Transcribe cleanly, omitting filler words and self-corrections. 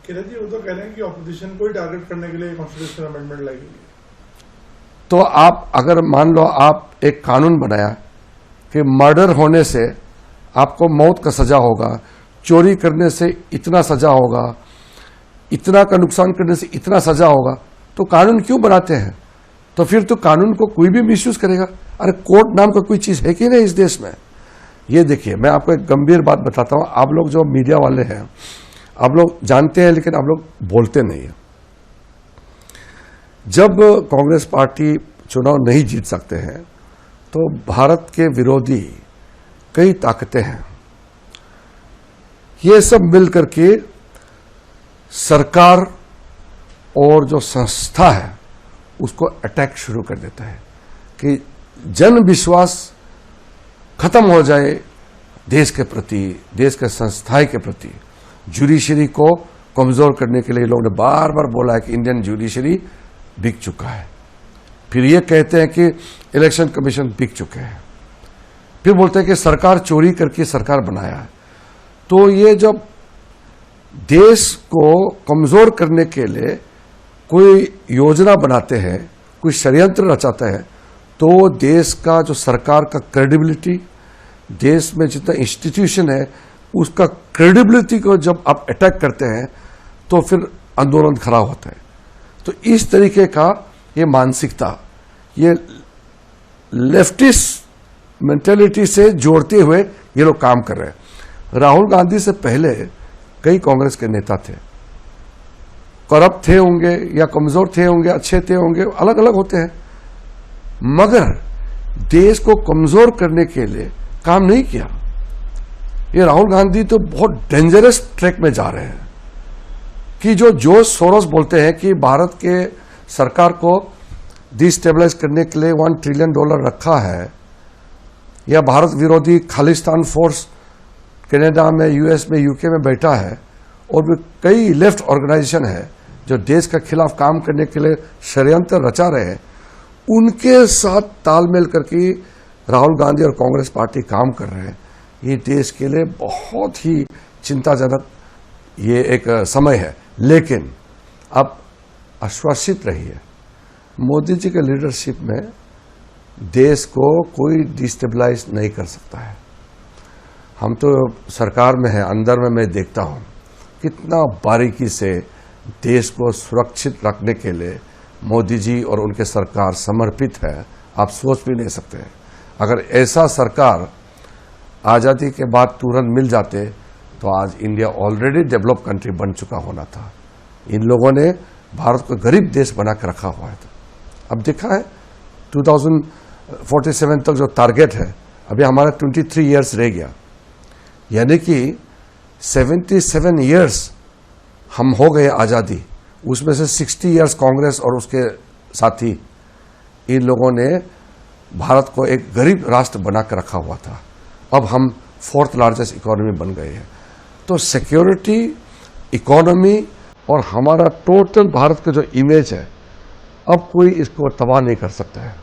किरण जी वो तो कह रहे हैं कि ऑपोजिशन को ही टारगेट करने के लिए कॉन्स्टिट्यूशनल अमेंडमेंट लाई गई। तो आप अगर मान लो आप एक कानून बनाया कि मर्डर होने से आपको मौत का सजा होगा, चोरी करने से इतना सजा होगा, इतना का नुकसान करने से इतना सजा होगा, तो कानून क्यों बनाते हैं? तो फिर तो कानून को कोई भी मिसयूज करेगा। अरे कोर्ट नाम का कोई चीज है कि नहीं इस देश में? ये देखिए, मैं आपको एक गंभीर बात बताता हूं। आप लोग जो मीडिया वाले हैं, आप लोग जानते हैं लेकिन आप लोग बोलते नहीं है। जब कांग्रेस पार्टी चुनाव नहीं जीत सकते हैं तो भारत के विरोधी कई ताकतें हैं, ये सब मिलकर के सरकार और जो संस्था है उसको अटैक शुरू कर देता है कि जन विश्वास खत्म हो जाए देश के प्रति, देश के संस्थाएं के प्रति। जुडिशरी को कमजोर करने के लिए लोगों ने बार बार बोला है कि इंडियन जुडिशरी बिक चुका है। फिर ये कहते हैं कि इलेक्शन कमीशन बिक चुके हैं। फिर बोलते हैं कि सरकार चोरी करके सरकार बनाया है। तो ये जब देश को कमजोर करने के लिए कोई योजना बनाते हैं, कोई षड्यंत्र रचाते हैं, तो देश का जो सरकार का क्रेडिबिलिटी, देश में जितना इंस्टीट्यूशन है उसका क्रेडिबिलिटी को जब आप अटैक करते हैं तो फिर आंदोलन खड़ा होता है। तो इस तरीके का ये मानसिकता, ये लेफ्टिस्ट मेंटेलिटी से जोड़ते हुए ये लोग काम कर रहे हैं। राहुल गांधी से पहले कई कांग्रेस के नेता थे, करप्ट थे होंगे या कमजोर थे होंगे, अच्छे थे होंगे, अलग अलग होते हैं, मगर देश को कमजोर करने के लिए काम नहीं किया। ये राहुल गांधी तो बहुत डेंजरस ट्रैक में जा रहे हैं कि जो जॉर्ज सोरोस बोलते हैं कि भारत के सरकार को डिस्टेबलाइज करने के लिए $1 ट्रिलियन रखा है, या भारत विरोधी खालिस्तान फोर्स कनाडा में, यूएस में, यूके में बैठा है, और भी कई लेफ्ट ऑर्गेनाइजेशन है जो देश के खिलाफ काम करने के लिए षड्यंत्र रचा रहे हैं। उनके साथ तालमेल करके राहुल गांधी और कांग्रेस पार्टी काम कर रहे हैं। ये देश के लिए बहुत ही चिंताजनक ये एक समय है। लेकिन अब आश्वासित रहिए, मोदी जी के लीडरशिप में देश को कोई डिस्टेबलाइज नहीं कर सकता है। हम तो सरकार में हैं, अंदर में मैं देखता हूं कितना बारीकी से देश को सुरक्षित रखने के लिए मोदी जी और उनके सरकार समर्पित है। आप सोच भी नहीं सकते। अगर ऐसा सरकार आज़ादी के बाद तुरंत मिल जाते तो आज इंडिया ऑलरेडी डेवलप कंट्री बन चुका होना था। इन लोगों ने भारत को गरीब देश बना कर रखा हुआ है। अब देखा है 2047 तक जो टारगेट है, अभी हमारा 23 ईयर्स रह गया, यानी कि 77 ईयर्स हम हो गए आज़ादी। उसमें से 60 ईयर्स कांग्रेस और उसके साथी इन लोगों ने भारत को एक गरीब राष्ट्र बनाकर रखा हुआ था। अब हम 4th लार्जेस्ट इकोनॉमी बन गए हैं। तो सिक्योरिटी, इकोनॉमी और हमारा टोटल भारत का जो इमेज है, अब कोई इसको तबाह नहीं कर सकता है।